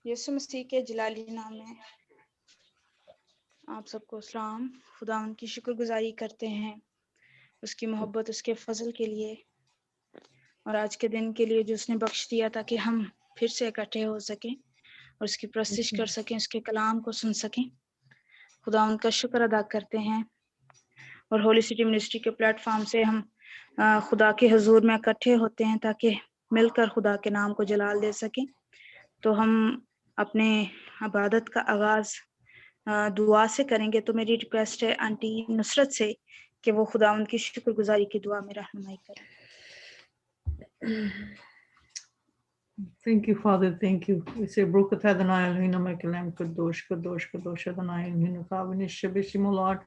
یسوع مسیح کے جلالی نام میں آپ سب کو اسلام۔ خدا ان کی شکر گزاری کرتے ہیں اس کی محبت، اس کے فضل کے لیے، اور آج کے دن کے لیے جو اس نے بخش دیا تاکہ ہم پھر سے اکٹھے ہو سکیں اور اس کی پرستش کر سکیں، اس کے کلام کو سن سکیں۔ خدا ان کا شکر ادا کرتے ہیں، اور ہولی سٹی منسٹری کے پلیٹ فارم سے ہم خدا کے حضور میں اکٹھے ہوتے ہیں تاکہ مل کر خدا کے نام کو جلال دے سکیں۔ تو ہم اپنے عبادت کا آغاز دعا سے کریں گے، تو میری ریکویسٹ ہے آنٹی نصرت سے کہ وہ خدا ان کی شکر گزاری کی دعا میں رہنمائی کریں۔ Thank you, Father. Thank you. We say, Baruch atah Adonai Eloheinu melech haolam kadosh, kadosh, kadosh Adonai Eloheinu v'nishtei b'shemo Lord.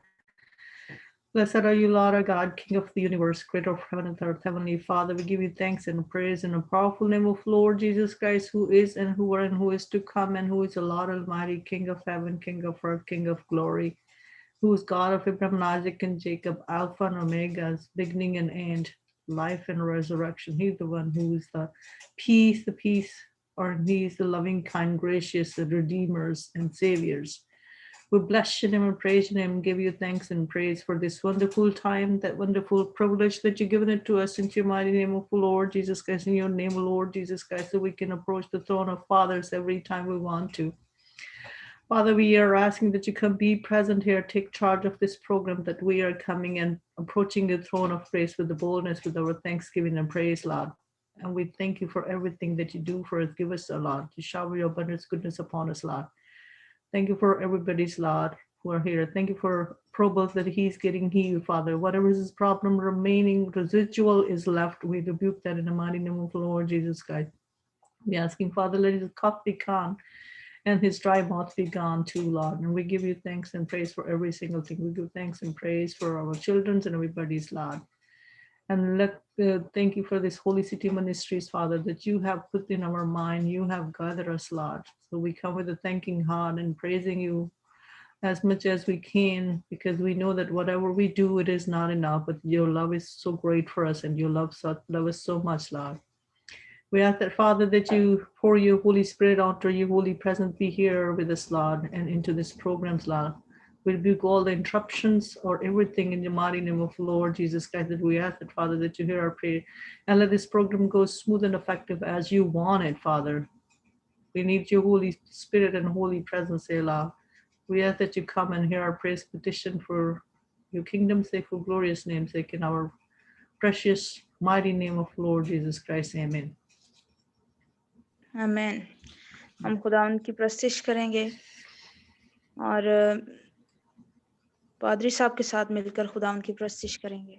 Blessed are you, Lord our God, King of the universe, creator of heaven and earth. Heavenly Father, we give you thanks and praise in the powerful name of Lord Jesus Christ, who is and who were and who is to come, and who is the Lord Almighty, King of heaven, King of earth, King of glory, who is God of Abraham, Isaac, and Jacob, Alpha and Omega, beginning and end, life and resurrection. He's the one who is the peace, or he is the loving, kind, gracious, the redeemers and saviors. We bless your name and praise your name and give you thanks and praise for this wonderful time, that wonderful privilege that you've given it to us in your mighty name of the Lord Jesus Christ, in your name, Lord Jesus Christ, so we can approach the throne of fathers every time we want to. Father, we are asking that you come be present here, take charge of this program, that we are coming and approaching the throne of grace with the boldness, with our thanksgiving and praise, Lord. And we thank you for everything that you do for us. Give us, Lord, to shower your abundance goodness upon us, Lord. Thank you for everybody's, Lord, who are here. Thank you for Probus that he's getting healed, Father. Whatever is his problem remaining, residual is left. We rebuke that in the mighty name of the Lord Jesus Christ. We asking, Father, let his cough be gone and his dry mouth be gone too, Lord. And we give you thanks and praise for every single thing. We give thanks and praise for our children's and everybody's, Lord. And thank you for this Holy City Ministries, Father, that you have put in our mind. You have gathered us, Lord. So we come with a thanking heart and praising you as much as we can, because we know that whatever we do, it is not enough. But your love is so great for us, and your love us so much, Lord. We ask that, Father, that you pour your Holy Spirit out, or your holy presence be here with us, Lord, and into this programs, Lord. We rebuke all the interruptions or everything in the mighty name of Lord Jesus Christ, that we ask that, Father, that you hear our prayer and let this program go smooth and effective as you want it, Father. We need your Holy Spirit and holy presence, Allah. We ask that you come and hear our praise petition for your kingdom's sake, for glorious name's sake, in our precious mighty name of Lord Jesus Christ. Amen. آمین۔ ہم خدا ان کی پرستش کریں گے اور پادری صاحب کے ساتھ مل کر خدا ان کی پرستش کریں گے۔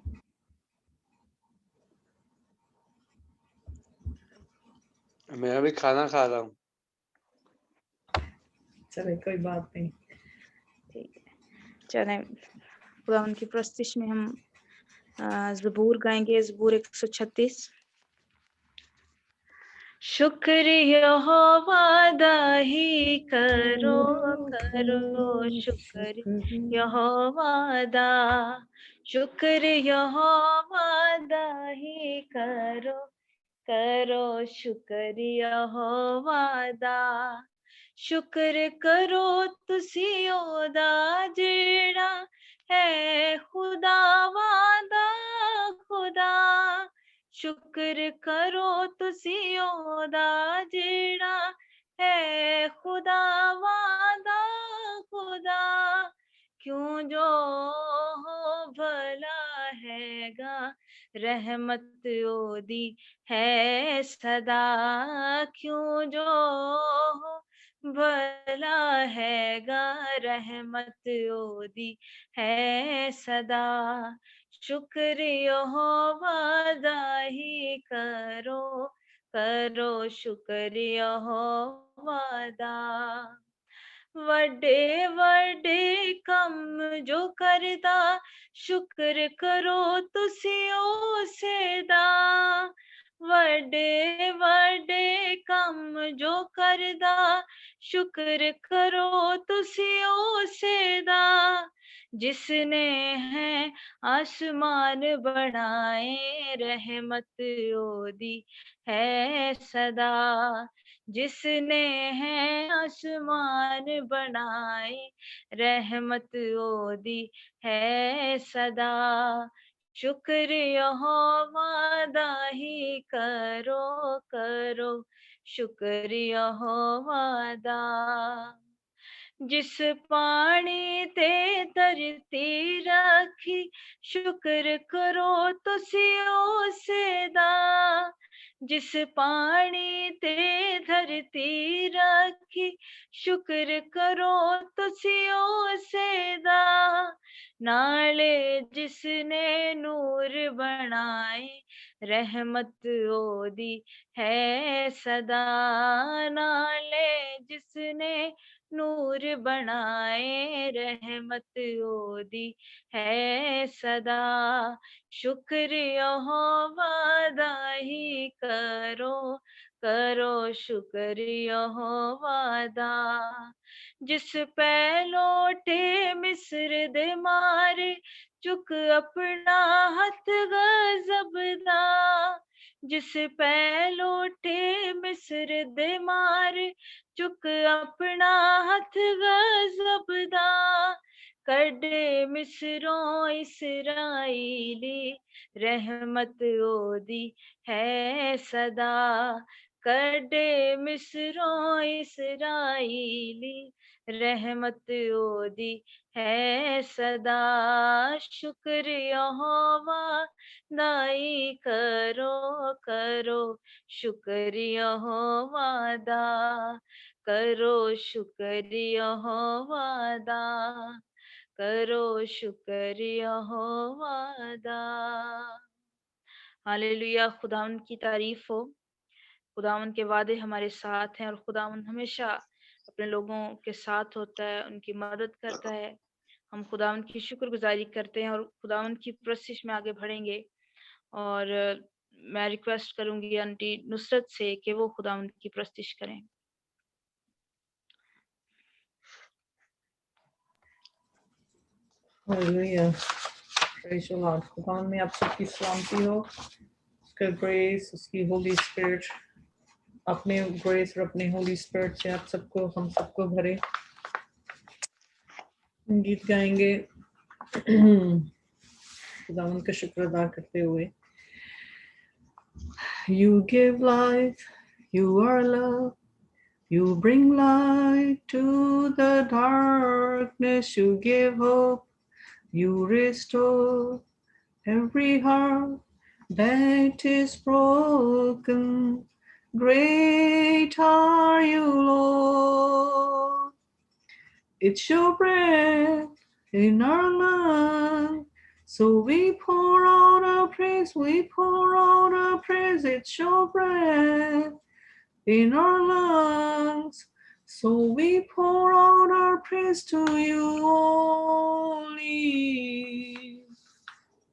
میں ابھی کھانا کھا رہا ہوں۔ چلے کوئی بات نہیں، ٹھیک ہے، چلیں خدا ان کی پرستش میں ہم زبور گائیں گے، زبور 136۔ شکر یہوہ داہی کرو کرو شکر یہوہ دا، شکر یہوہ داہی کرو کرو شکر یہوہ دا، شکر کرو تسی اودا جیڑا ہے خدا وعدہ خدا، شکر کرو تسی اودا جیڑا ہے خدا وعدہ خدا، کیوں جو بھلا ہے گا رحمت او دی ہے صدا، کیوں جو بھلا ہے گا رحمت او دی ہے صدا، شکر یہوہ داہی کرو کرو شکر یہوہ دا، وڈے وڈے کم جو کردا شکر کرو تسی اسے دا، वडे वडे कम जो करदा शुक्र करो तुसी उसे दा जिसने है आसमान बनाए रहमत ओदी है सदा जिसने है आसमान बनाए रहमत ओदी है सदा शुक्र यहोवा दा ही करो करो शुक्र यहोवा दा जिस पानी ते धरती रखी शुक्र करो तुसी उसे दा जिस पानी ते धरती रखी शुक्र करो तुसी उसे दा नाले जिसने नूर बनाए रहमत ओदी है सदा नाले जिसने नूर बनाए रहमत ओदी है सदा शुक्र यहोवा दा ही करो करो शुक्र यहोवा दा जिस पैलोटे मिस्र दे मारे चुक अपना हथ गजब दा जिस पैलोटे मिस्र दे मारे चुक अपना हथ गजब दा कड़े मिस्रों इसराइली रहमत ओदी है सदा कड़े मिस्रों इसराइली रहमत ओदी है सदा शुक्र यहोवा दाई करो करो शुक्र यहोवा दा करो शुक्र यहोवा दा करो शुक्र यहोवा दा हालेलुया खुदावन की तारीफ हो खुदावन के वादे हमारे साथ हैं और खुदावन हमेशा अपने लोगों के साथ होता है उनकी मदद करता है हम खुदावन की शुक्रगुजारी करते हैं और खुदावन की प्रस्तिश में आगे बढ़ेंगे और मैं रिक्वेस्ट करूंगी आंटी नुसरत से कि वो खुदावन की प्रस्तिश करें Hallelujah. Praise the Lord. खुदावन में आप सबकी सलामती हो उसका ग्रेस उसकी होली स्पिरिट अपने ग्रेस और अपने होली स्पिरिट से आप सबको हम सबको भरे गीत गाएंगे खुदावन का शुक्र अदा करते हुए You give life, you are love, you bring light to the darkness, you give hope, you restore every heart that is broken. Great are you, Lord. It's your breath in our lungs. So we pour out our praise, we pour out our praise. It's your breath in our lungs. So we pour out our praise to you only.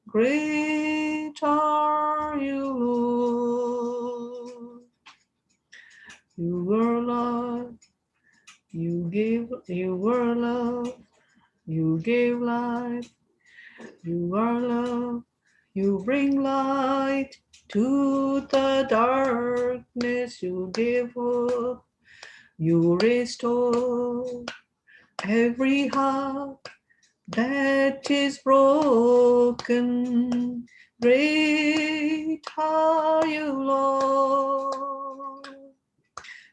Great are you, Lord. You were love, you were love, you gave life, you are love, you bring light to the darkness, you give hope, you restore every heart that is broken. Great are you, Lord.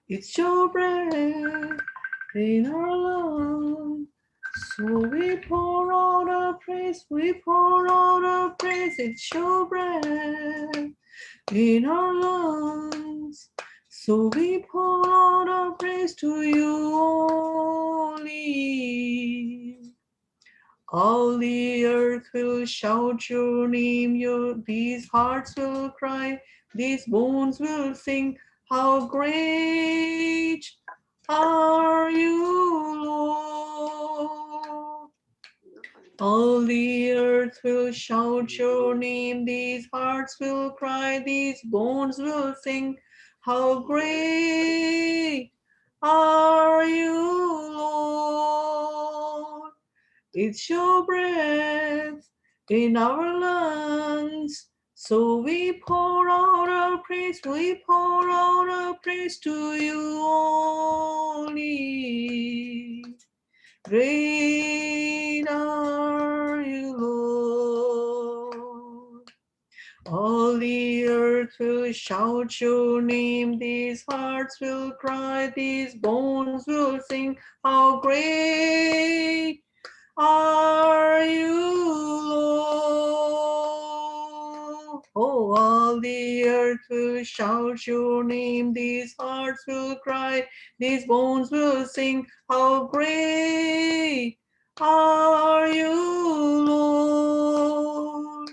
It's your breath in our lungs. So we pour out our praise, we pour out our praise. It's your breath in our lungs. So we pour out our praise to you only. All the earth will shout your name, these hearts will cry, these bones will sing, how great are you, Lord. All the earth will shout your name, these hearts will cry, these bones will sing. How great are you, Lord? It's your breath in our lungs. So we pour out our praise, we pour out our praise to you only. Great are you, Lord. All the earth will shout your name, these hearts will cry, these bones will sing. How great are you, Lord? Oh, all the earth will shout your name, these hearts will cry, these bones will sing. How great are you, Lord?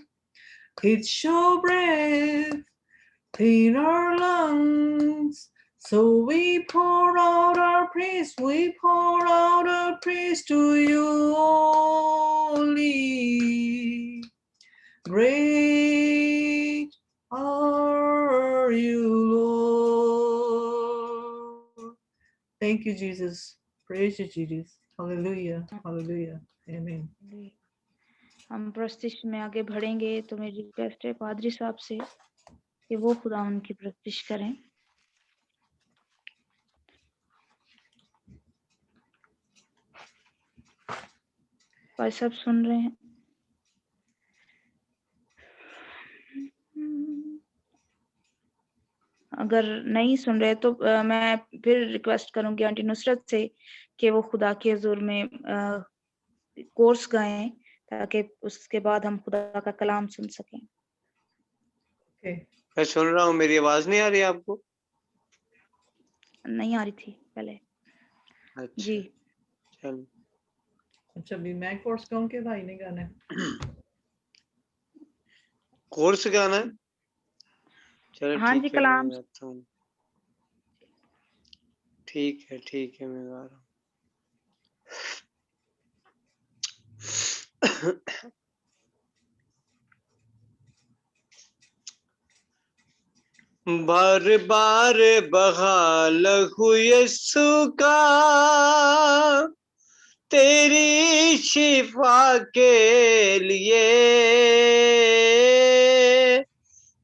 It's your breath in our lungs. So we pour out our praise, we pour out our praise to you only. Great are you, Lord. Thank you, Jesus. Praise you, Jesus. Hallelujah. Hallelujah. Amen. हम प्रस्तिश में आगे बढ़ेंगे तो मेरी request है पादरी साहब से कि वो खुदा उनकी प्रस्तिश करें। भाई साहब सुन रहे हैं? अगर नहीं सुन रहे तो मैं फिर रिक्वेस्ट करूंगी आंटी नुसरत से कि वो खुदा के हुजूर में कोर्स गाएं ताकि उसके बाद हम खुदा का कलाम सुन सकें। Okay. मैं सुन रहा हूँ, मेरी आवाज नहीं आ रही आपको? नहीं आ रही थी पहले। अच्छा जी चलो। अच्छा, अभी मैं कोर्स गाऊं के भाई ने गाना है? कोर्स गाना है? चलो हाँ जी, ठीक है, मैं कलाम। गाता हूँ। ठीक है, मैं गा रहा हूँ। बार बार बहा लहू यीशु का तेरी शिफा के लिए,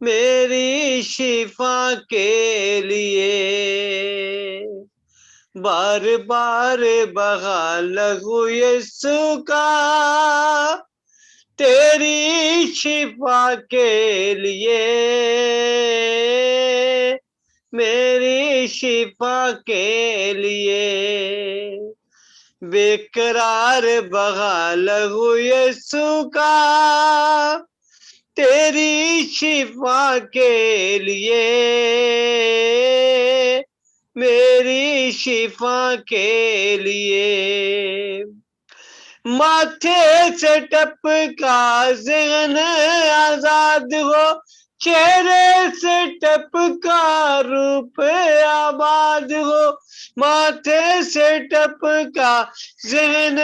मेरी शिफा के लिए। बार बार बहा लहू यीशु का तेरी शिफा के लिए, मेरी शिफा के लिए। बेकरार बहा लहू यीशु का तेरी शिफा के लिए, मेरी शिफा के लिए। माथे से टपका ज़हन आजाद हो, चेहरे से टपका रूप आबाद हो। माथे से टपका ज़हन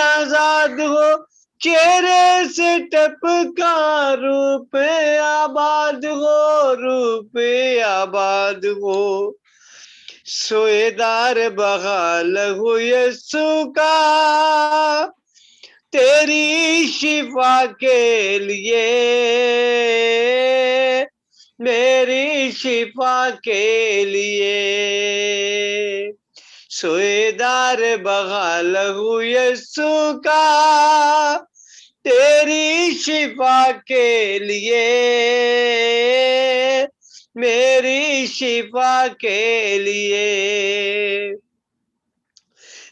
आजाद हो, चेहरे से टपका रूप आबाद हो, रूप आबाद हो। सोएदार बहा लहू यीशु का तेरी शिफा के लिए, मेरी शिफा के लिए। सोएदार बहा लहू यीशु का तेरी शिफा के लिए, मेरी शिफा के लिए।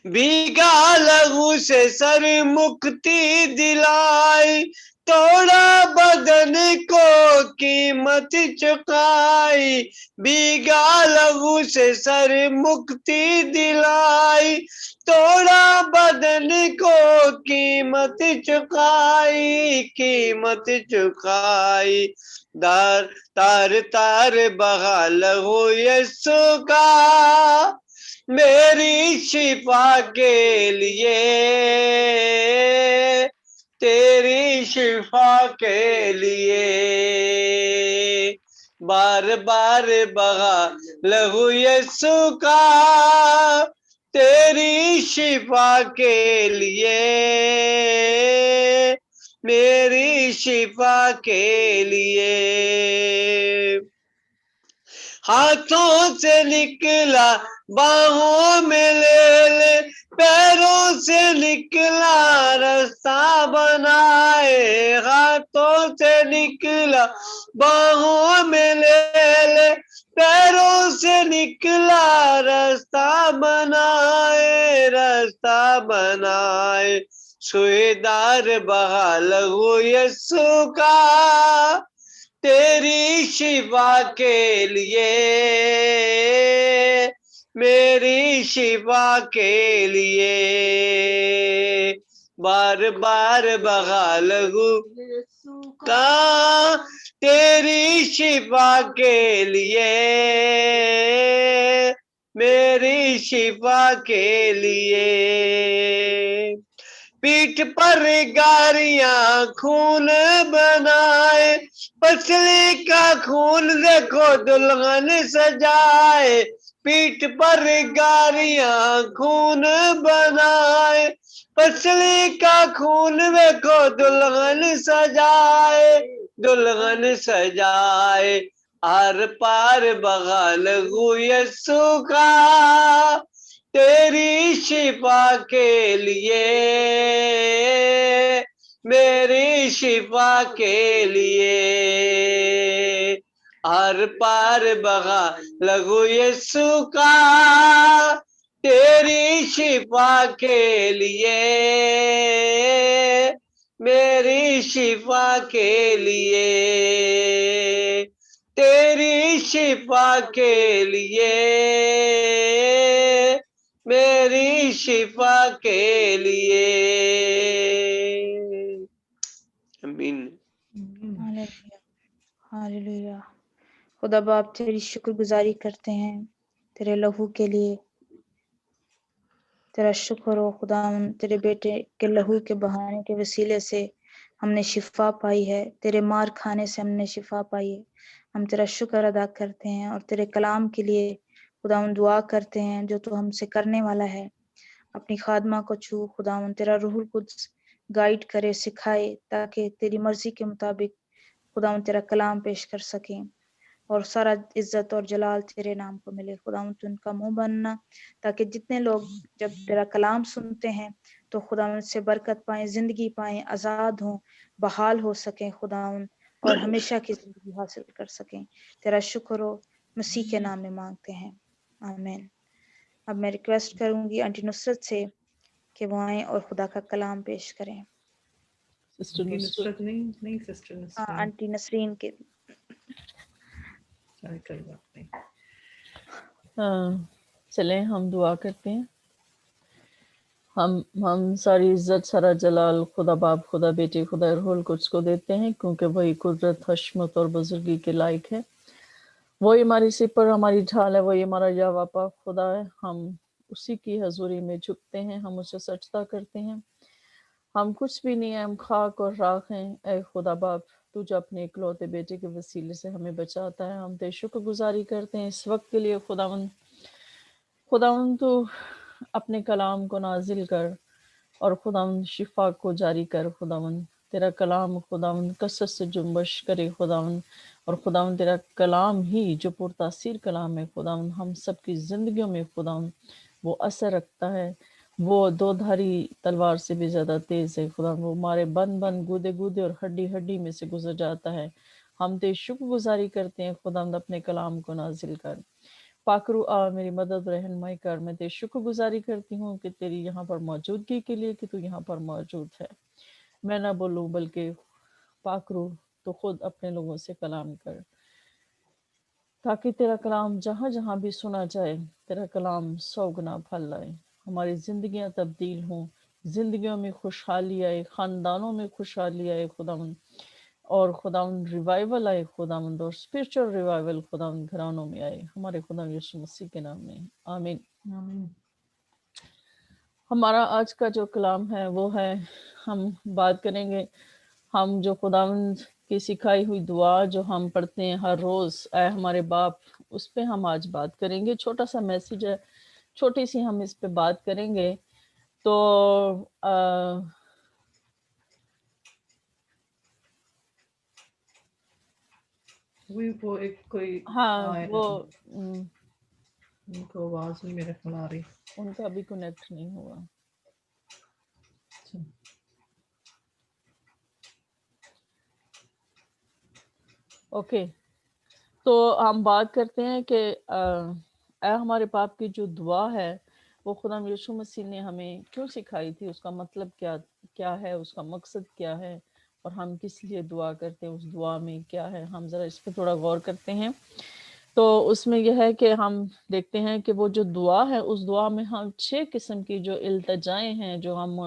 भीगा लहू से सर मुक्ति दिलाई, तोड़ा बदन को कीमत चुकाई। भीगा लहू से सर मुक्ति दिलाई, तोड़ा बदन को कीमत चुकाई, कीमत चुकाई। तार तार तार बहा लहू यीशु का मेरी शिफा के लिए, تیری شفا کے لیے بار بار بہا لہو یسوع کا تیری شفا کے لیے میری شفا کے لیے ہاتھوں سے نکلا باہوں میں لے لے پیروں سے نکلا راستہ بنائے ہاتھوں سے نکلا باہوں میں لے لے پیروں سے نکلا راستہ بنائے سویدار بہا لہو یسوع کا تیری شفا کے لیے میری شفا کے لیے بار بار بہا لہو کا تیری شفا کے لیے میری شفا کے لیے پیٹھ پر گاریاں خون بنائے پسلی کا خون دیکھو دلہن سجائے پیٹھ پر گاریاں خون بنائے پسلی کا خون دیکھو دلہن سجائے آر پار بہا لہو یسوع کا تیری شفا کے لیے میری شفا کے لیے ہر پار بہا لہو یسوع کا تیری شفا کے لیے میری شفا کے لیے تیری شفا کے لیے میری شفا کے لیے آمین ہاللویا ہاللویا خدا باپ تیری شکر گزاری کرتے ہیں تیرے لہو کے لیے تیرا شکر ہو خدا تیرے بیٹے کے لہو کے بہانے کے وسیلے سے ہم نے شفا پائی ہے تیرے مار کھانے سے ہم نے شفا پائی ہے ہم تیرا شکر ادا کرتے ہیں اور تیرے کلام کے لیے خداوند دعا کرتے ہیں جو تو ہم سے کرنے والا ہے اپنی خادمہ کو چھو خداوند تیرا روح القدس گائیڈ کرے سکھائے تاکہ تیری مرضی کے مطابق خداوند تیرا کلام پیش کر سکیں اور سارا عزت اور جلال تیرے نام کو ملے خداوند تو ان کا منہ بننا تاکہ جتنے لوگ جب تیرا کلام سنتے ہیں تو خداوند سے برکت پائیں زندگی پائیں آزاد ہوں بحال ہو سکیں خداوند اور ہمیشہ کی زندگی حاصل کر سکیں تیرا شکر ہو مسیح کے نام میں مانگتے ہیں آمین اب میں ریکویسٹ کروں گی آنٹی نصرت سے کہ وہ آئیں اور خدا کا کلام پیش کریں سسٹر نصرت نہیں سسٹر ہاں نسرین آنٹی نسرین کے چلے کوئی بات نہیں چلیں ہم دعا کرتے ہیں ہم ساری عزت سارا جلال خدا باپ خدا بیٹے خدا روح القدس کو دیتے ہیں کیونکہ وہی قدرت حشمت اور بزرگی کے لائق ہے وہی ہماری سپر ہماری ڈھال ہے وہی ہمارا یہوہ پاک خدا ہے ہم اسی کی حضوری میں جھکتے ہیں ہم اسے سجدہ کرتے ہیں ہم کچھ بھی نہیں ہیں ہم خاک اور راکھ ہیں اے خدا باپ تو جو اپنے اکلوتے بیٹے کے وسیلے سے ہمیں بچاتا ہے ہم تیرے شکر گزاری کرتے ہیں اس وقت کے لیے خداوند تو اپنے کلام کو نازل کر اور خداوند شفا کو جاری کر خداوند تیرا کلام خداوند کثرت سے جنبش کرے خداوند اور خداوند تیرا کلام ہی جو پرتاثیر کلام ہے خداوند ہم سب کی زندگیوں میں خداوند وہ اثر رکھتا ہے وہ دو دھاری تلوار سے بھی زیادہ تیز ہے خدا وہ ہمارے بند گودے گودے اور ہڈی ہڈی میں سے گزر جاتا ہے ہم تیری شکر گزاری کرتے ہیں خداوند اپنے کلام کو نازل کر پاکرو آ میری مدد رہنمائی کر میں تیری شکر گزاری کرتی ہوں کہ تیری یہاں پر موجودگی کے لیے کہ تو یہاں پر موجود ہے میں نہ بولوں بلکہ پاکرو تو خود اپنے لوگوں سے کلام کر تاکہ تیرا کلام جہاں جہاں بھی سنا جائے تیرا کلام 100 گنا پھل لائے ہماری زندگیاں تبدیل ہوں زندگیوں میں خوشحالی آئے خاندانوں میں خوشحالی آئے خداوند اور خداوند ریوائول آئے خداوند اور اسپرچل ریوائول خداوند گھرانوں میں آئے ہمارے خدا یسوع مسیح کے نام میں آمین آمین ہمارا آج کا جو کلام ہے وہ ہے، ہم بات کریں گے، ہم جو خداوند کی سکھائی ہوئی دعا جو ہم پڑھتے ہیں ہر روز، اے ہمارے باپ، اس پہ ہم آج بات کریں گے۔ چھوٹا سا میسیج ہے، چھوٹی سی ہم اس پہ بات کریں گے۔ تو وہ ایک کوئی ہاں آئے، وہ ان کو آواز نہیں میرے خیال آ رہی۔ ان کا بھی کنیکٹ نہیں ہوا۔ اچھا۔ اوکے، تو ہم بات کرتے ہیں کہ اے ہمارے باپ کی جو دعا ہے وہ خدا یسوع مسیح نے ہمیں کیوں سکھائی تھی، اس کا مطلب کیا ہے، اس کا مقصد کیا ہے، اور ہم کس لیے دعا کرتے ہیں، اس دعا میں کیا ہے۔ ہم ذرا اس پہ تھوڑا غور کرتے ہیں۔ تو اس میں یہ ہے کہ ہم دیکھتے ہیں کہ وہ جو دعا ہے، اس دعا میں ہم 6 قسم کی جو التجائیں ہیں جو ہم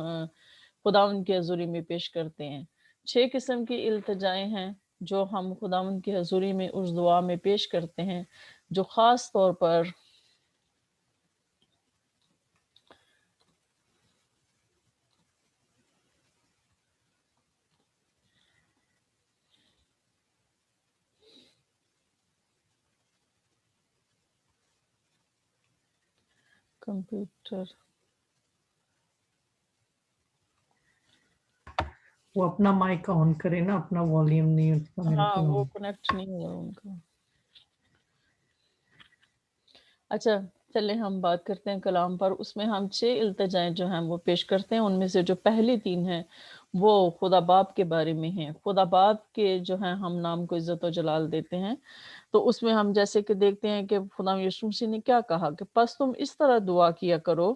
خداوند کی حضوری میں پیش کرتے ہیں۔ 6 قسم کی التجائیں ہیں جو ہم خداوند کی حضوری میں اس دعا میں پیش کرتے ہیں، جو خاص طور پر کمپیوٹر وہ اپنا مائک آن کرے نا، اپنا والیوم نہیں اٹھتا میرے ہاں خیال وہ میں۔ کنیکٹ نہیں ہوا ان کا۔ اچھا چلیں ہم بات کرتے ہیں کلام پر۔ اس میں ہم 6 التجائیں جو ہیں وہ پیش کرتے ہیں۔ ان میں سے جو پہلی 3 ہیں وہ خدا باپ کے بارے میں ہیں۔ خدا باپ کے جو ہیں ہم نام کو عزت و جلال دیتے ہیں۔ تو اس میں ہم جیسے کہ دیکھتے ہیں کہ خدا یسوع مسیح نے کیا کہا کہ پس تم اس طرح دعا کیا کرو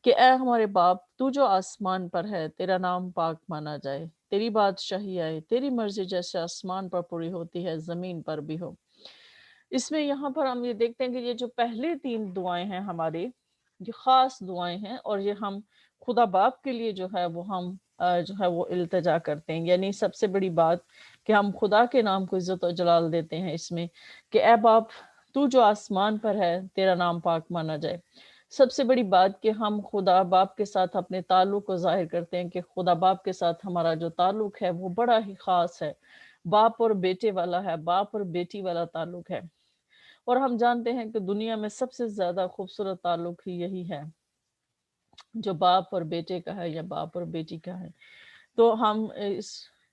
کہ اے ہمارے باپ، تو جو آسمان پر ہے، تیرا نام پاک مانا جائے، تیری بادشاہی آئے، تیری مرضی جیسے آسمان پر پوری ہوتی ہے زمین پر بھی ہو۔ اس میں یہاں پر ہم یہ دیکھتے ہیں کہ یہ جو پہلے 3 دعائیں ہیں ہماری، یہ خاص دعائیں ہیں، اور یہ ہم خدا باپ کے لیے جو ہے وہ ہم جو ہے وہ التجا کرتے ہیں۔ یعنی سب سے بڑی بات کہ ہم خدا کے نام کو عزت و جلال دیتے ہیں اس میں کہ اے باپ، تو جو آسمان پر ہے، تیرا نام پاک مانا جائے۔ سب سے بڑی بات کہ ہم خدا باپ کے ساتھ اپنے تعلق کو ظاہر کرتے ہیں کہ خدا باپ کے ساتھ ہمارا جو تعلق ہے وہ بڑا ہی خاص ہے، باپ اور بیٹے والا ہے، باپ اور بیٹی والا تعلق ہے۔ اور ہم جانتے ہیں کہ دنیا میں سب سے زیادہ خوبصورت تعلق ہی یہی ہے جو باپ اور بیٹے کا ہے یا باپ اور بیٹی کا ہے۔ تو ہم اس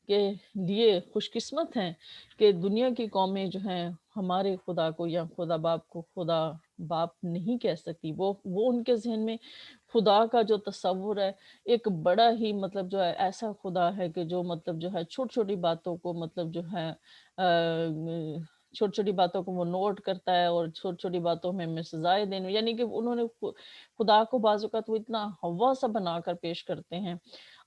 کے لیے خوش قسمت ہیں کہ دنیا کی قومیں جو ہیں ہمارے خدا کو یا خدا باپ کو خدا باپ نہیں کہہ سکتی۔ وہ ان کے ذہن میں خدا کا جو تصور ہے ایک بڑا ہی مطلب جو ہے ایسا خدا ہے کہ جو مطلب جو ہے چھوٹی چھوٹی باتوں کو مطلب جو ہے چھوٹی چھوٹی باتوں کو وہ نوٹ کرتا ہے، اور چھوٹی چھوٹی باتوں میں سزائے دینے، یعنی کہ انہوں نے خدا کو بعض اوقات وہ اتنا ہوا سا بنا کر پیش کرتے ہیں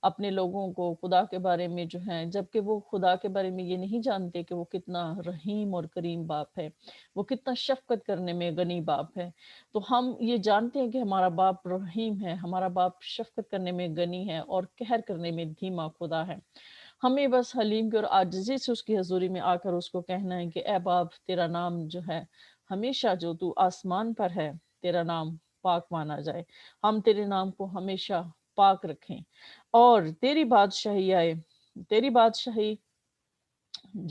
اپنے لوگوں کو خدا کے بارے میں جو ہے، جبکہ وہ خدا کے بارے میں یہ نہیں جانتے کہ وہ کتنا رحیم اور کریم باپ ہے، وہ کتنا شفقت کرنے میں غنی باپ ہے۔ تو ہم یہ جانتے ہیں کہ ہمارا باپ رحیم ہے، ہمارا باپ شفقت کرنے میں غنی ہے اور قہر کرنے میں دھیما خدا ہے۔ ہمیں بس حلیم کی اور عاجزی سے اس کی حضوری میں آ کر اس کو کہنا ہے کہ اے باپ، تیرا نام جو ہے ہمیشہ جو تو آسمان پر ہے، تیرا نام پاک مانا جائے۔ ہم تیرے نام کو ہمیشہ پاک رکھیں، اور تیری بادشاہی آئے، تیری بادشاہی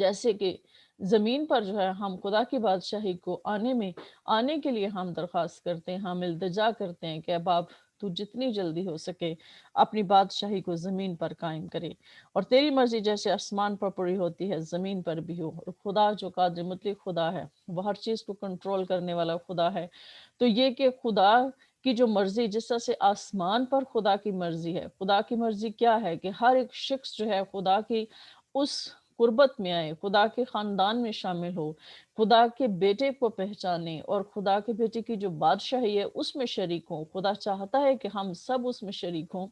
جیسے کہ زمین پر جو ہے ہم خدا کی بادشاہی کو آنے کے لیے ہم درخواست کرتے ہیں، ہم التجا کرتے ہیں کہ اے باپ، تو جتنی جلدی ہو سکے اپنی بادشاہی کو زمین پر قائم کرے، اور تیری مرضی جیسے آسمان پر پوری ہوتی ہے زمین پر بھی ہو۔ اور خدا جو قادر مطلق خدا ہے، وہ ہر چیز کو کنٹرول کرنے والا خدا ہے۔ تو یہ کہ خدا کی جو مرضی جس طرح سے آسمان پر خدا کی مرضی ہے، خدا کی مرضی کیا ہے کہ ہر ایک شخص جو ہے خدا کی اس قربت میں آئے، خدا کے خاندان میں شامل ہو، خدا کے بیٹے کو پہچانے، اور خدا کے بیٹے کی جو بادشاہی ہے اس میں شریک ہوں۔ خدا چاہتا ہے کہ ہم سب اس میں شریک ہوں۔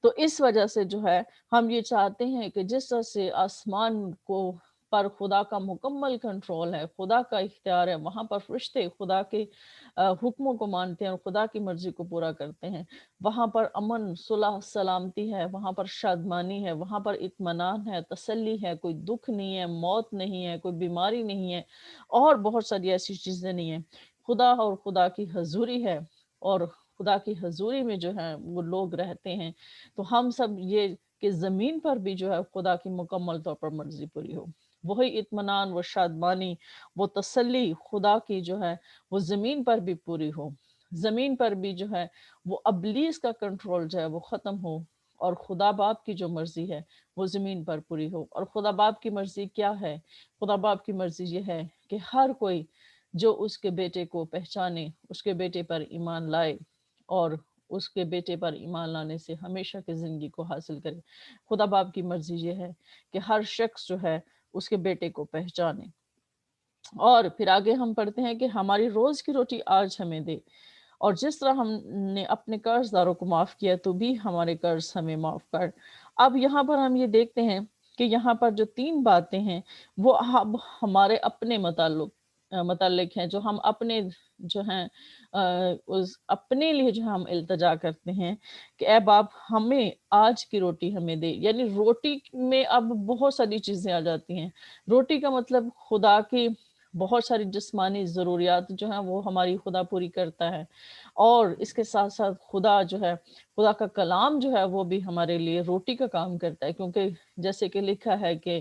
تو اس وجہ سے جو ہے ہم یہ چاہتے ہیں کہ جس طرح سے آسمان کو پر خدا کا مکمل کنٹرول ہے، خدا کا اختیار ہے، وہاں پر فرشتے خدا کے حکموں کو مانتے ہیں اور خدا کی مرضی کو پورا کرتے ہیں، وہاں پر امن، صلح، سلامتی ہے، وہاں پر شادمانی ہے، وہاں پر اطمینان ہے، تسلی ہے، کوئی دکھ نہیں ہے، موت نہیں ہے، کوئی بیماری نہیں ہے، اور بہت ساری ایسی چیزیں نہیں ہیں۔ خدا اور خدا کی حضوری ہے، اور خدا کی حضوری میں جو ہے وہ لوگ رہتے ہیں، تو ہم سب یہ کہ زمین پر بھی جو ہے خدا کی مکمل طور پر مرضی پوری ہو، وہی اطمینان، وہ شادمانی، وہ تسلی خدا کی جو ہے وہ زمین پر بھی پوری ہو، زمین پر بھی جو ہے وہ ابلیس کا کنٹرول جو ہے وہ ختم ہو، اور خدا باپ کی جو مرضی ہے وہ زمین پر پوری ہو۔ اور خدا باپ کی مرضی کیا ہے؟ خدا باپ کی مرضی یہ ہے کہ ہر کوئی جو اس کے بیٹے کو پہچانے، اس کے بیٹے پر ایمان لائے، اور اس کے بیٹے پر ایمان لانے سے ہمیشہ کی زندگی کو حاصل کرے۔ خدا باپ کی مرضی یہ ہے کہ ہر شخص جو ہے اس کے بیٹے کو پہچانے۔ اور پھر آگے ہم پڑھتے ہیں کہ ہماری روز کی روٹی آج ہمیں دے، اور جس طرح ہم نے اپنے قرض داروں کو معاف کیا تو بھی ہمارے قرض ہمیں معاف کر۔ اب یہاں پر ہم یہ دیکھتے ہیں کہ یہاں پر جو 3 باتیں ہیں وہ اب ہمارے اپنے متعلق ہیں، جو ہم اپنے جو ہیں اپنے لیے جو ہم التجا کرتے ہیں کہ اے باپ ہمیں آج کی روٹی ہمیں دے۔ یعنی روٹی میں اب بہت ساری چیزیں آ جاتی ہیں۔ روٹی کا مطلب خدا کی بہت ساری جسمانی ضروریات جو ہیں وہ ہماری خدا پوری کرتا ہے، اور اس کے ساتھ ساتھ خدا جو ہے، خدا کا کلام جو ہے وہ بھی ہمارے لیے روٹی کا کام کرتا ہے، کیونکہ جیسے کہ لکھا ہے کہ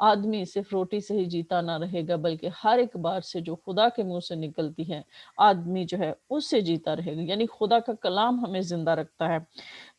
آدمی صرف روٹی سے ہی جیتا نہ رہے گا بلکہ ہر ایک بات سے جو خدا کے منہ سے نکلتی ہے آدمی جو ہے اس سے جیتا رہے گا۔ یعنی خدا کا کلام ہمیں زندہ رکھتا ہے۔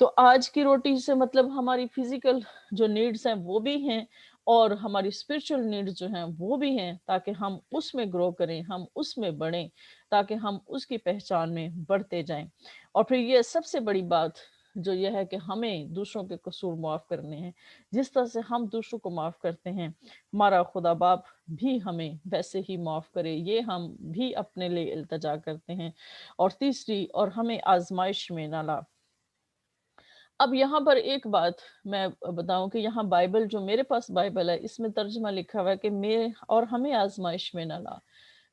تو آج کی روٹی سے مطلب ہماری فزیکل جو نیڈز ہیں وہ بھی ہیں، اور ہماری اسپرچل نیڈز جو ہیں وہ بھی ہیں، تاکہ ہم اس میں گرو کریں، ہم اس میں بڑھیں، تاکہ ہم اس کی پہچان میں بڑھتے جائیں۔ اور پھر یہ سب سے بڑی بات جو یہ ہے کہ ہمیں دوسروں کے قصور معاف کرنے ہیں، جس طرح سے ہم دوسروں کو معاف کرتے ہیں ہمارا خدا باپ بھی ہمیں ویسے ہی معاف کرے، یہ ہم بھی اپنے لیے التجا کرتے ہیں۔ اور تیسری، اور ہمیں آزمائش میں نہ لا۔ اب یہاں پر ایک بات میں بتاؤں کہ یہاں بائبل جو میرے پاس بائبل ہے اس میں ترجمہ لکھا ہوا ہے کہ اور ہمیں آزمائش میں نہ لا۔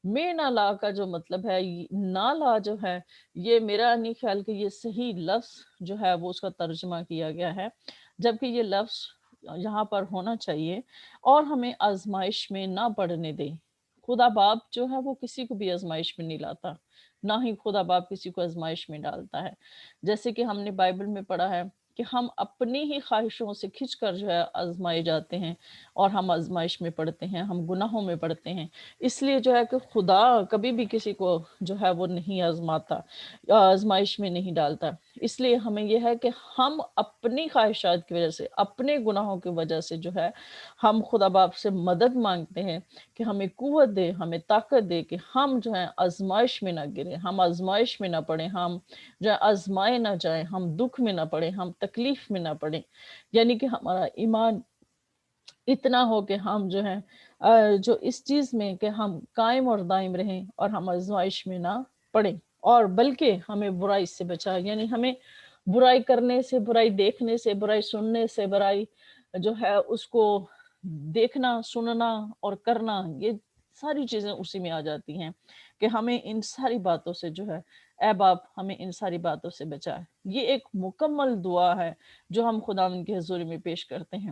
میں نہ لا کا جو مطلب ہے، نہ لا جو ہے، یہ میرا نہیں خیال کہ یہ صحیح لفظ جو ہے وہ اس کا ترجمہ کیا گیا ہے، جبکہ یہ لفظ یہاں پر ہونا چاہیے اور ہمیں آزمائش میں نہ پڑنے دے۔ خدا باپ جو ہے وہ کسی کو بھی آزمائش میں نہیں لاتا، نہ ہی خدا باپ کسی کو آزمائش میں ڈالتا ہے۔ جیسے کہ ہم نے بائبل میں پڑھا ہے کہ ہم اپنی ہی خواہشوں سے کھنچ کر جو ہے آزمائے جاتے ہیں، اور ہم آزمائش میں پڑتے ہیں، ہم گناہوں میں پڑتے ہیں۔ اس لیے جو ہے کہ خدا کبھی بھی کسی کو جو ہے وہ نہیں آزماتا، آزمائش میں نہیں ڈالتا۔ اس لیے ہمیں یہ ہے کہ ہم اپنی خواہشات کی وجہ سے، اپنے گناہوں کی وجہ سے جو ہے ہم خدا باپ سے مدد مانگتے ہیں کہ ہمیں قوت دے، ہمیں طاقت دے کہ ہم جو ہے آزمائش میں نہ گریں، ہم آزمائش میں نہ پڑیں، ہم جو ہے آزمائے نہ جائیں، ہم دکھ میں نہ پڑیں، ہم تکلیف میں نہ پڑیں۔ یعنی کہ ہمارا ایمان اتنا ہو کہ ہم جو ہے جو اس چیز میں کہ ہم قائم اور دائم رہیں اور ہم آزمائش میں نہ پڑیں، اور بلکہ ہمیں برائی سے بچائے۔ یعنی ہمیں برائی کرنے سے، برائی دیکھنے سے، برائی سننے سے، برائی جو ہے اس کو دیکھنا، سننا اور کرنا، یہ ساری چیزیں اسی میں آ جاتی ہیں کہ ہمیں ان ساری باتوں سے جو ہے اے باپ ہمیں ان ساری باتوں سے بچائے۔ یہ ایک مکمل دعا ہے جو ہم خداوند کی حضوری میں پیش کرتے ہیں،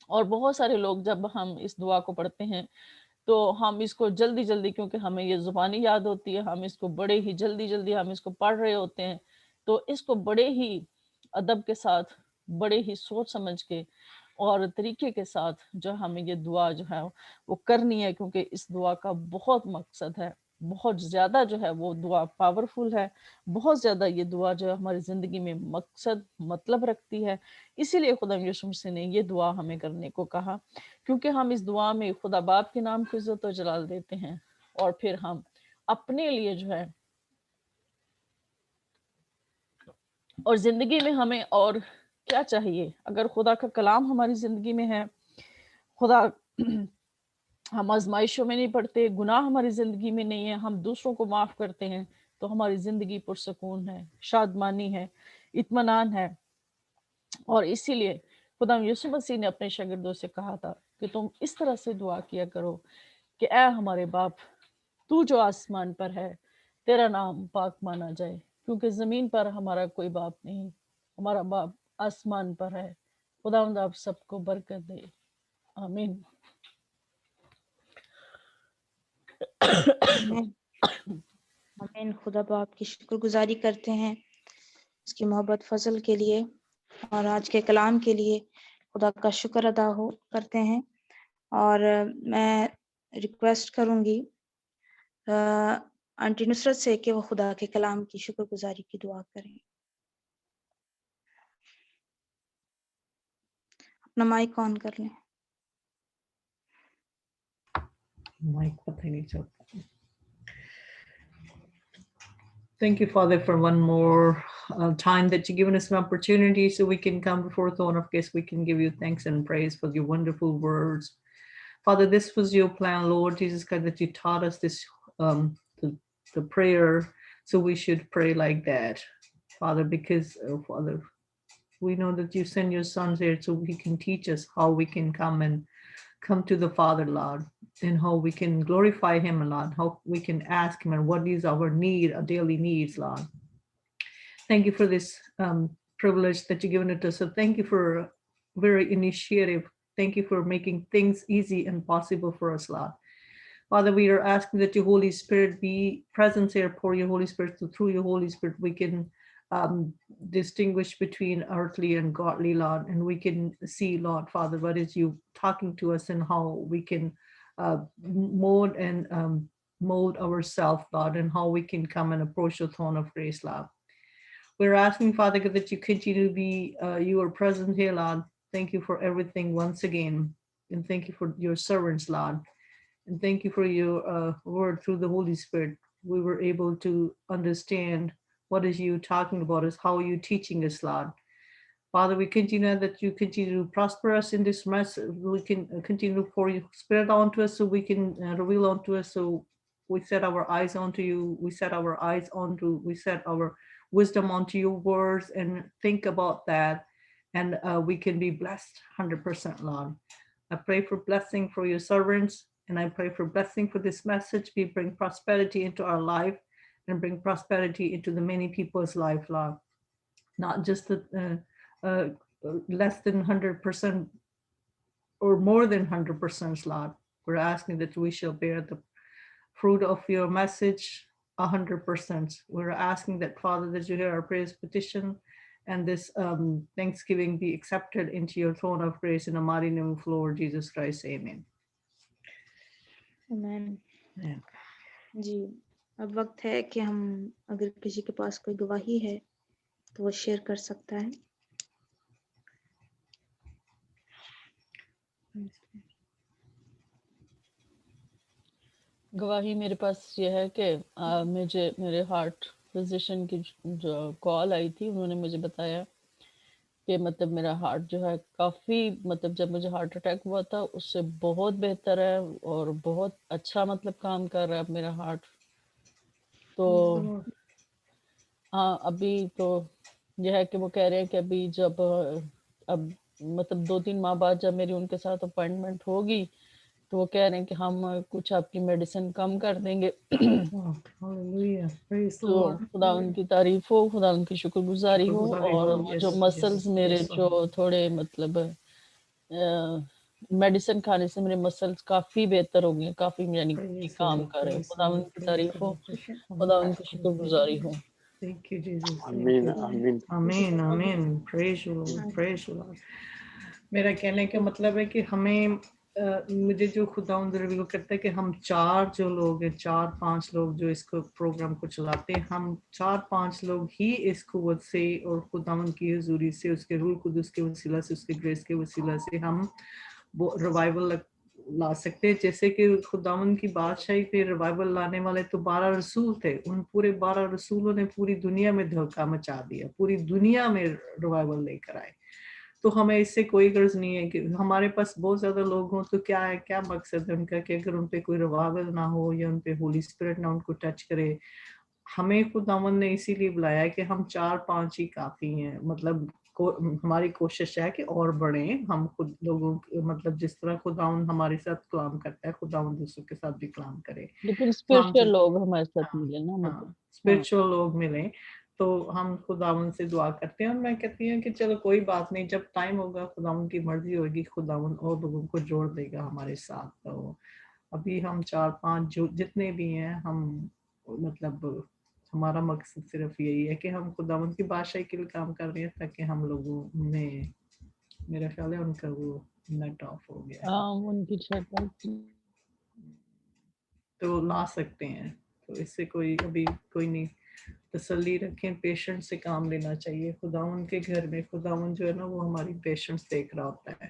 اور بہت سارے لوگ جب ہم اس دعا کو پڑھتے ہیں تو ہم اس کو جلدی جلدی، کیونکہ ہمیں یہ زبانی یاد ہوتی ہے، ہم اس کو بڑے ہی جلدی ہم اس کو پڑھ رہے ہوتے ہیں، تو اس کو بڑے ہی ادب کے ساتھ، بڑے ہی سوچ سمجھ کے اور طریقے کے ساتھ جو ہمیں یہ دعا جو ہے وہ کرنی ہے، کیونکہ اس دعا کا بہت مقصد ہے، بہت زیادہ جو ہے وہ دعا پاورفل ہے، بہت زیادہ یہ دعا جو ہے ہماری زندگی میں مقصد مطلب رکھتی ہے۔ اسی لیے خدا یسوع مسیح نے یہ دعا ہمیں کرنے کو کہا، کیونکہ ہم اس دعا میں خدا باپ کے نام کو عزت و جلال دیتے ہیں، اور پھر ہم اپنے لیے جو ہے اور زندگی میں ہمیں اور کیا چاہیے۔ اگر خدا کا کلام ہماری زندگی میں ہے، خدا ہم آزمائشوں میں نہیں پڑتے، گناہ ہماری زندگی میں نہیں ہے، ہم دوسروں کو معاف کرتے ہیں، تو ہماری زندگی پرسکون ہے، شادمانی ہے، اطمینان ہے۔ اور اسی لیے خدا یسوع مسیح نے اپنے شاگردوں سے کہا تھا کہ تم اس طرح سے دعا کیا کرو کہ اے ہمارے باپ تو جو آسمان پر ہے، تیرا نام پاک مانا جائے، کیونکہ زمین پر ہمارا کوئی باپ نہیں، ہمارا باپ آسمان پر ہے۔ خداوند آپ سب کو برکت دے، آمین۔ آمین۔ آمین. خدا باپ کی شکر گزاری کرتے ہیں اس کی محبت فضل کے لیے اور آج کے کلام کے لیے خدا کا شکر ادا کرتے ہیں. اور میں ریکویسٹ کروں گی آنٹی نصرت سے کہ وہ خدا کے کلام کی شکر گزاری کی دعا کریں. اپنا مائک آن کر لیں. مائک پتہ ہی نہیں چلتا. Thank you, Father, for one more time that you've given us an opportunity so we can come before the throne of grace. We can give you thanks and praise for your wonderful words. Father, this was your plan, Lord Jesus Christ, that you taught us this, the prayer, so we should pray like that, Father, because, Father, we know that you send your sons here so he can teach us how we can come to the Father, Lord, and how we can glorify him, Lord, how we can ask him and what is our need, our daily needs, Lord. Thank you for this privilege that you've given it to us. So thank you for very initiative. Thank you for making things easy and possible for us, Lord. Father, we are asking that your Holy Spirit be present here, pour your Holy Spirit, so through your Holy Spirit we can distinguish between earthly and godly, Lord, and we can see, Lord, Father, what is you talking to us and how we can mold ourselves, Lord, and how we can come and approach the throne of grace, Lord. We're asking, Father, that you continue to be, you are present here, Lord. Thank you for everything once again, and thank you for your servants, Lord, and thank you for your word through the Holy Spirit. We were able to understand what is you talking about us, how are you teaching us, Lord. Father, we continue that you continue to prosper us in this message. We can continue to pour your spirit onto us so we can reveal onto us. So we set our eyes onto you. We set our wisdom onto your words and think about that. And we can be blessed 100%, Lord. I pray for blessing for your servants. And I pray for blessing for this message. We bring prosperity into our life and bring prosperity into the many people's life, Lord. Not just the less than 100% or more than 100%, Lord. We're asking that we shall bear the fruit of your message 100%. We're asking that, Father, that you hear our prayers, petition, and this Thanksgiving be accepted into your throne of grace in the mighty name of Lord Jesus Christ. Amen. آمین. Yeah. جی اب وقت ہے کہ ہم اگر کسی کے پاس کوئی گواہی ہے تو وہ شیئر کر سکتا ہے. گواہی میرے پاس یہ ہے کہ میرے ہارٹ فزیشین کی جو کال آئی تھی، انہوں نے مجھے بتایا کہ مطلب میرا ہارٹ جو ہے کافی، مطلب جب مجھے ہارٹ اٹیک ہوا تھا اس سے بہت بہتر ہے اور بہت اچھا مطلب کام کر رہا ہے اب میرا ہارٹ. تو ہاں ابھی تو یہ ہے کہ وہ کہہ رہے ہیں کہ ابھی جب اب مطلب 2-3 ماہ بعد جب میری ان کے ساتھ اپوائنٹمنٹ ہوگی تو وہ کہہ رہے ہیں کہ ہم کچھ آپ کی میڈیسن کم کر دیں گے. Hallelujah. Praise the تو Lord. خدا ان کی تعریف ہو، خدا ان کی شکر گزاری ہو. اور وہ جو مسلز میرے جو تھوڑے مطلب میڈیسن کھانے سے میرے مسلز کافی بہتر ہو گئے، کافی یعنی کام کر رہے. خدا ان کی تعریف ہو، خدا ان کی شکر گزاری ہو. Thank you, Jesus. آمین آمین. Amen, amen. Praise you, Lord. Praise you, Lord. میرا کہنے کا مطلب ہے کہ ہمیں مجھے جو خدا ریویل کرتا ہے کہ ہم 4 جو لوگ ہیں، 4-5 لوگ جو اس کو پروگرام کو چلاتے ہیں، ہم 4-5 لوگ ہی اس قوت سے اور خداوند کی حضوری سے، اس کے روح القدس کے وسیلہ سے، اس کے گریس کے وسیلہ سے ہم وہ ریوائول لا سکتے ہیں. جیسے کہ خداوند کی بادشاہی پہ ریوائول لانے والے تو 12 رسول تھے. ان پورے 12 رسولوں نے پوری دنیا میں دھوکہ مچا دیا، پوری دنیا میں ریوائول لے کر آئے. تو ہمیں اس سے کوئی غرض نہیں ہے کہ ہمارے پاس بہت زیادہ لوگ ہوں تو کیا ہے، کیا مقصد ہے ان کا کہ اگر ان پہ کوئی ریوائول نہ ہو یا ان پہ ہولی اسپرٹ نہ ان کو ٹچ کرے. ہمیں خداوند نے اسی لیے بلایا کہ ہم 4-5 ہی کافی ہیں. مطلب ہماری کوشش ہے کہ اور بڑھیں. ہم خود لوگوں مطلب جس طرح خداوند ہمارے ساتھ کلام کرتا ہے، خداوند دوسروں کے ساتھ بھی کلام کرے. لیکن اسپرچل لوگ ہمارے ساتھ ملے نا، مطلب اسپرچل لوگ ملیں. تو ہم خداوند سے دعا کرتے ہیں. اور میں کہتی ہوں کہ چلو کوئی بات نہیں، جب ٹائم ہوگا خداوند کی مرضی ہوگی، خداوند اور لوگوں کو جوڑ دے گا ہمارے ساتھ. تو ابھی ہم 4-5 جو جتنے بھی ہیں ہم مطلب ہمارا مقصد صرف یہی ہے کہ ہم خداوند کی بادشاہی کے لیے کام کر رہے ہیں تاکہ ہم لوگوں میں میرا خیال ہے ان کا وہ نیٹ آف ہو گیا ہے ان کی چھت تو لا سکتے ہیں. تو اس سے کوئی ابھی کوئی نہیں. تسلی رکھیں, پیشنٹ سے کام لینا چاہیے. خداوند کے گھر میں خداوند جو ہے نا وہ ہماری پیشنٹس دیکھ رہا ہوتا ہے,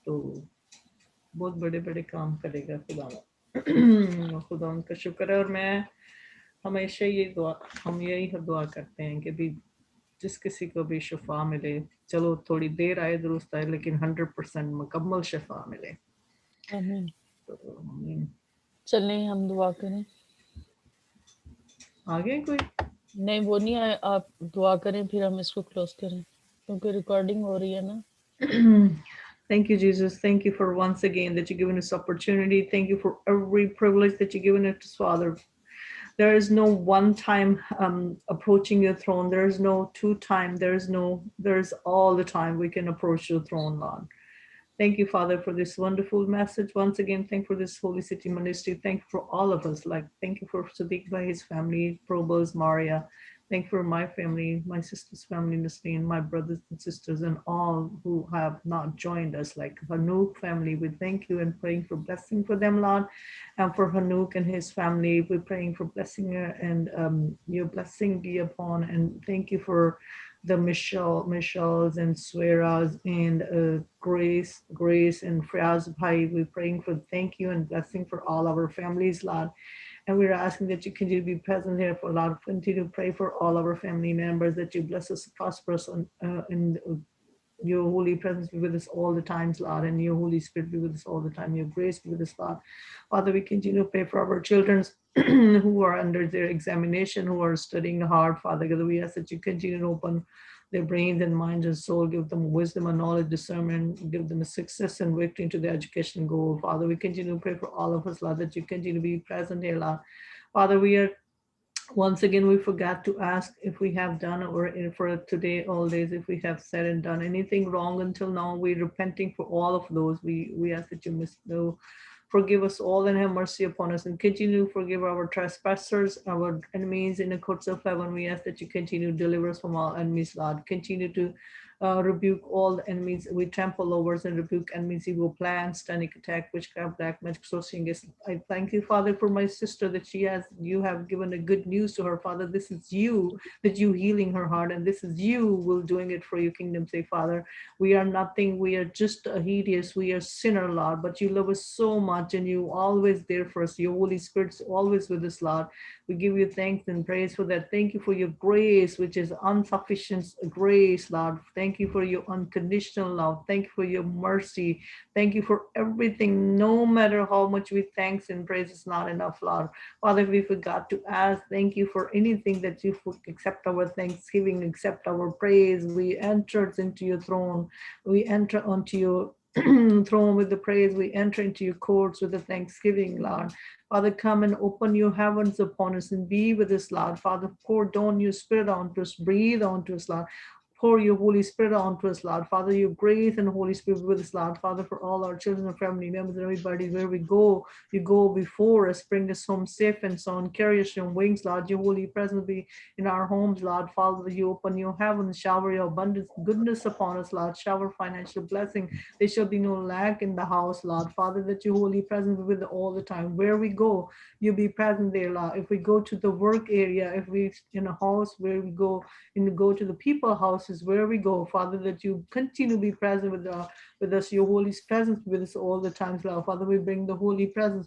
تو بہت بڑے بڑے کام کرے گا خداوند. خداوند کا شکر ہے. اور میں ہمیشہ ہم یہی دعا کرتے ہیں کہ بھی جس کسی کو بھی شفا ملے, چلو تھوڑی دیر آئے درست آئے لیکن 100% مکمل شفا ملے. آمین. تو چلیں ہم دعا کریں. آگے کوئی نہیں وہ نہیں آئے, آپ دعا کریں پھر ہم اس کو کلوز کریں کیونکہ ریکارڈنگ ہو رہی ہے نا. Thank you, Jesus. Thank you for once again that you've given us opportunity. Thank you for every privilege that you've given us, Father. There is no one time approaching your throne. There is no two time. There's all the time we can approach your throne, Lord. Thank you, Father, for this wonderful message. Once again, thank you for this Holy City Ministry. Thank you for all of us. Thank you for Sadiq by his family, Probos, Maria. Thank you for my family, my sister's family, Nasreen, my brothers and sisters, and all who have not joined us, like Hanouk family. We thank you and praying for blessing for them, Lord. And for Hanouk and his family, we're praying for blessing her and your blessing be upon. And thank you for the Michelle's and Sweras and Grace and Fraz Bhai. We're praying for thank you and blessing for all our families, Lord. And we're asking that you continue to be present here for Lord. Continue to pray for all our family members, that you bless us, prosper us in your holy presence be with us all the times, Lord, and your Holy Spirit be with us all the time. Your grace be with us, Lord. Father, we continue to pray for our children who are under their examination, who are studying hard, Father. We ask that you continue to open their brains and minds and soul, give them wisdom and knowledge, discernment, give them a success and victory into their education goal. Father, we continue to pray for all of us, Lord, that you continue to be present here, Lord. Father, once again, we forgot to ask if we have done or for today, all days, if we have said and done anything wrong until now, we're repenting for all of those. We ask that you forgive us all and have mercy upon us, and continue to forgive our trespassers, our enemies in the courts of heaven. We ask that you continue to deliver us from all enemies, Lord. Continue to rebuke all the enemies. We trample over and rebuke enemies, evil plans, standing attack, witchcraft, black magic, sorcery. I thank you, Father, for my sister that you have given a good news to her, Father. This is you, that you healing her heart, and this is you will doing it for your kingdom, say, Father. We are nothing. We are just hideous. We are sinner, Lord, but you love us so much, and you always there for us. Your Holy Spirit's always with us, Lord. We give you thanks and praise for that. Thank you for your grace, which is insufficient grace, Lord. Thank you for your unconditional love. Thank you for your mercy. Thank you for everything. No matter how much we thanks and praise is not enough, Lord. Father, we forgot to ask, thank you for anything that you accept our thanksgiving, accept our praise. We entered into your throne. We enter onto your throne with the praise. We enter into your courts with the thanksgiving, Lord. Father, come and open your heavens upon us and be with us, Lord. Father, pour down your spirit onto us, breathe onto us, Lord. Pour your Holy Spirit onto us, Lord. Father, your grace and Holy Spirit with us, Lord. Father, for all our children and family members and everybody, where we go, you go before us, bring us home safe and sound, carry us on wings, Lord. Your holy presence be in our homes, Lord. Father, you open your heavens, shower your abundance, goodness upon us, Lord. Shower financial blessing. There shall be no lack in the house, Lord. Father, that your holy presence be with us all the time. Where we go, you be present there, Lord. If we go to the work area, if we in a house where we go, and go to the people houses where we go, Father, that you continue to be present with us, your holy presence with us all the times, Lord. Father, we bring the holy presence,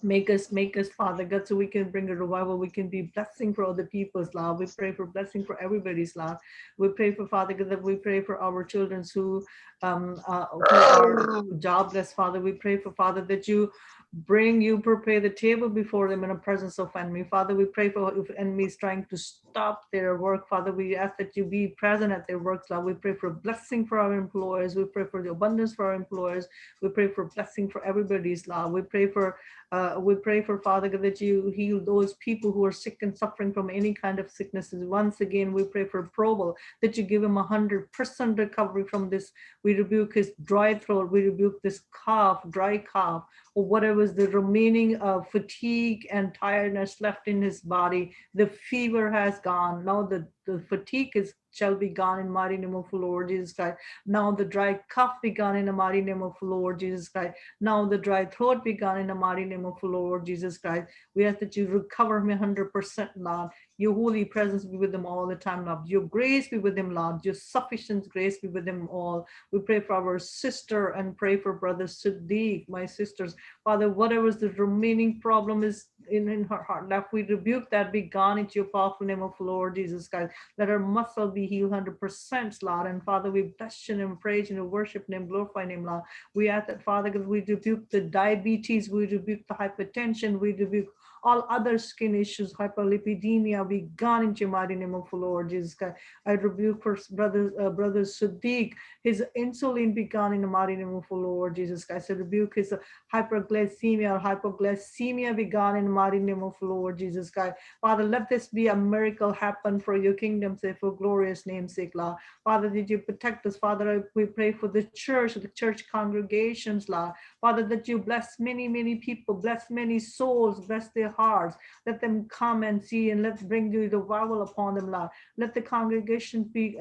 make us, Father God, so we can bring a revival. We can be blessing for other people's, Lord. We pray for blessing for everybody's, Lord. We pray for, Father God, that we pray for our children who are jobless, Father. We pray for, Father, that you prepare the table before them in the presence of enemy. Father, we pray for if enemies trying to stop their work, Father, we ask that you be present at their works, Lord. We pray for blessing for our employers. We pray for the abundance for our employers. We pray for blessing for everybody's, Lord. We pray for Father God, that you heal those people who are sick and suffering from any kind of sicknesses. Once again, we pray for Probal, that you give him 100% recovery from this. We rebuke his dry throat. We rebuke this cough, dry cough, or whatever was the remaining fatigue and tiredness left in his body, the fever has gone. Now the fatigue shall be gone in mighty name of the Lord Jesus Christ. Now the dry cough be gone in the mighty name of the Lord Jesus Christ. Now the dry throat be gone in the mighty name of the Lord Jesus Christ. We ask that you recover him 100%, Lord. Your holy presence be with them all the time, Lord. Your grace be with them, Lord. Your sufficient grace be with them all. We pray for our sister and pray for Brother Siddiq, my sisters. Father, whatever the remaining problem is in her heart left, we rebuke that be gone into your powerful name of the Lord Jesus Christ. Let her muscle be healed 100%, Lord. And Father, we bless you and praise you and worship him, glorify him, Lord. We ask that, Father, because we rebuke the diabetes, we rebuke the hypertension, we rebuke all other skin issues, hyperlipidemia, be gone into your mighty name of the Lord Jesus Christ. I rebuke for brother Siddiq, his insulin be gone in the mighty name of the Lord Jesus Christ. I rebuke his hyperglycemia or hypoglycemia be gone in the mighty name of the Lord Jesus Christ. Father, let this be a miracle happen for your kingdom's sake, for glorious name's sake, Lord. Father, did you protect us? Father, we pray for the church congregations, Lord. Father, that you bless many, many people, bless many souls, bless their hearts. Let them come and see, and let's bring you the revival upon them, Lord. Let the congregation be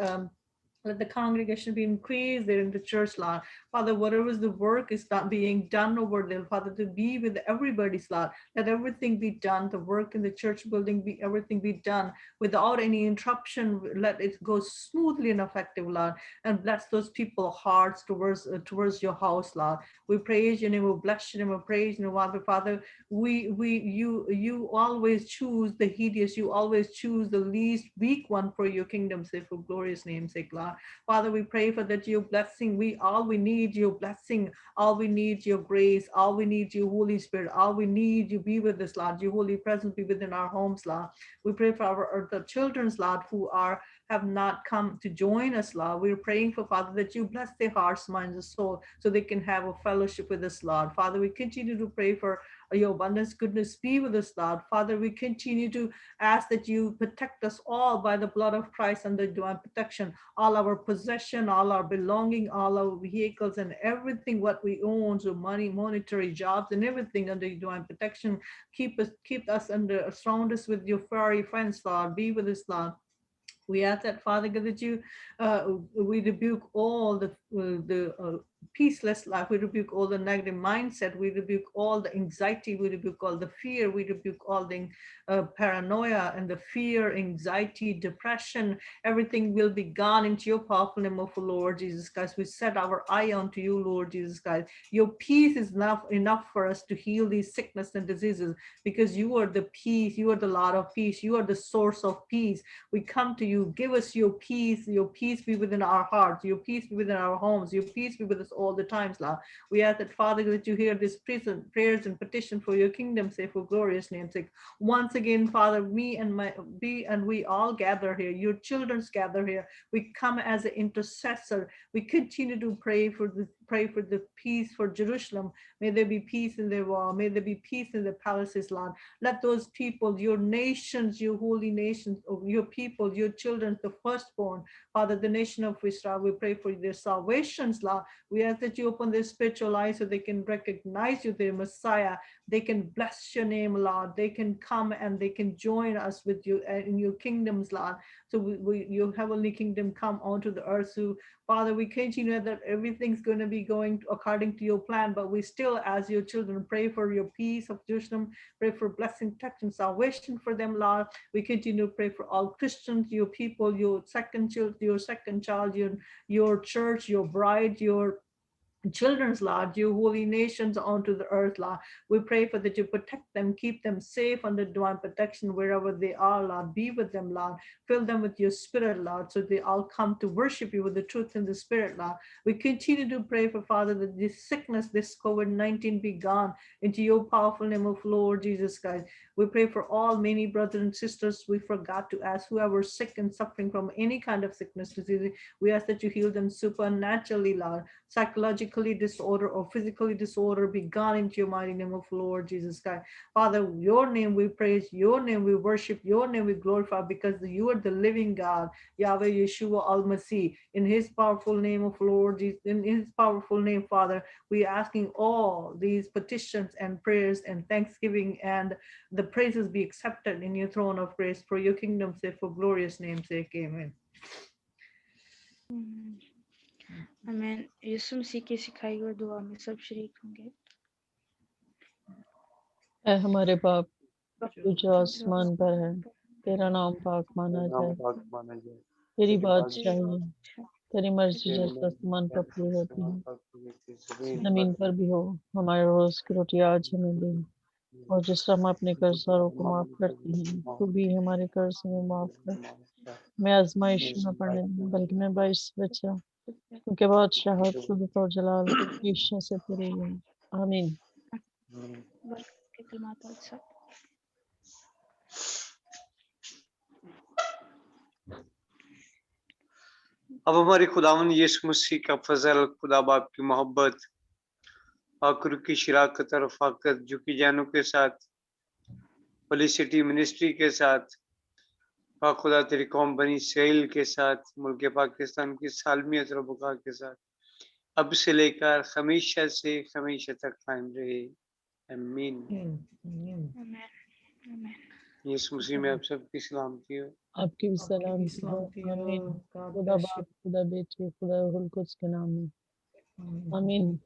increased there in the church, Lord. Father, whatever is the work is not being done over there, Father, to be with everybody's, Lord. Let everything be done, the work in the church building, everything be done without any interruption. Let it go smoothly and effective, Lord. And bless those people's hearts towards your house, Lord. We praise your name, we bless your name, we praise your name, Father. You always choose the hideous, you always choose the least weak one for your kingdom's sake, for glorious name's sake, Lord. Father, we pray for that your blessing. All we need your blessing, all we need your grace, all we need your Holy Spirit, all we need you be with us, Lord. Your holy presence be within our homes, Lord. We pray for the children's, Lord, who have not come to join us, Lord. We're praying for, Father, that you bless their hearts, minds, and soul, so they can have a fellowship with us, Lord. Father, we continue to pray for your abundance, goodness be with us, Lord. Father, we continue to ask that you protect us all by the blood of Christ and the divine protection, all our possession, all our belonging, all our vehicles, and everything what we own, so money, monetary jobs, and everything under divine protection. Keep us under, surround us with your fiery fence, Lord. Be with us, Lord. We ask that, Father God, that you, we rebuke all the peaceless life. We rebuke all the negative mindset. We rebuke all the anxiety. We rebuke all the fear. We rebuke all the paranoia and the fear, anxiety, depression. Everything will be gone into your powerful name of the Lord Jesus Christ. We set our eye onto you, Lord Jesus Christ. Your peace is enough for us to heal these sickness and diseases, because you are the peace. You are the Lord of peace. You are the source of peace. We come to you. Give us your peace. Your peace be within our hearts. Your peace be within our homes. Your peace be with us all the times, Lord. We ask that, Father, that you hear these prayers and petition for your kingdom's sake, for glorious name's sake. Once again, Father, we all gather here. Your children's gather here. We come as an intercessor. We continue to pray for the peace for Jerusalem. May there be peace in the wall. May there be peace in the palaces, Lord. Let those people, your nations, your holy nations, your people, your children, the firstborn, Father, the nation of Israel, we pray for their salvations, Lord. We ask that you open their spiritual eyes so they can recognize you, their Messiah. They can bless your name, Lord. They can come and they can join us with you in your kingdoms, Lord. So your heavenly kingdom come onto the earth. So, Father, we continue that everything's going to be going according to your plan, but we still, as your children, pray for your peace of Jerusalem, pray for blessing, protection, salvation for them, Lord. We continue to pray for all Christians, your people, your second child, your church, your bride, your children's, Lord, your holy nations onto the earth, Lord. We pray for that you protect them, keep them safe under divine protection wherever they are, Lord. Be with them, Lord. Fill them with your spirit, Lord, so they all come to worship you with the truth and the spirit, Lord. We continue to pray for, Father, that this sickness, this COVID-19 be gone into your powerful name of Lord Jesus Christ. We pray for all many brothers and sisters we forgot to ask, whoever sick and suffering from any kind of sickness, disease. We ask that you heal them supernaturally, Lord. Psychological mentally disorder or physically disorder be gone into your mighty name of Lord Jesus Christ. Father, your name we praise, your name we worship, your name we glorify, because you are the living God, Yahweh Yeshua Al-Masih. In his powerful name of Lord Jesus, in his powerful name, Father, we are asking all these petitions and prayers and thanksgiving and the praises be accepted in your throne of grace for your kingdom's sake, for glorious name's sake. Amen. आमीन। यीशु मसीह की सिखाई हुई दुआ में सब शरीक होंगे। اے हमारे बाप तू जो जो आसमान पर है, तेरा नाम पाक माना नाम जाए, पाक माना जाए, तेरी तेरी बादशाही हो, अच्छा तेरी मर्जी तेरी जैसे आसमान पर पूरी होती है, जमीन जमीन पर भी हो। हमारे रोज की रोटी आज हमें दे, और जिस तरह हम अपने कर्जदारों को माफ करते हैं, तू भी हमारे कर्ज में माफ कर। मैं आजमाइश में न पड़ने दूं, बल्कि मैं बाइश से बचा, क्योंकि बादशाहत, कुदरत और जलाल ईशा से तेरे ही है। आमीन। बरकत के कलमात और सब अब हमारे खुदावन यीशु मसीह का फजल, खुदा बाप की मोहब्बत, आखिर की शराकत और रफाकत जो कि जानों के साथ, फेलिसिटी मिनिस्ट्री के साथ, पाक खुदा तेरी कौम बनी इसराइल के साथ, मुल्क पाकिस्तान की सालमियत और बका के साथ अब से लेकर हमेशा से हमेशा तक कायम रहे। आमीन। Amen. आमीन आमीन। यीशु मसीह में आप सबकी सलामती हो। आपकी भी आपकी सलाम भी हो। सलामती हो। आमीन। God खुदा bless बाप, you. खुदा बेटे, खुदा रूहुल कुद्स के नाम में। Amen. आमीन।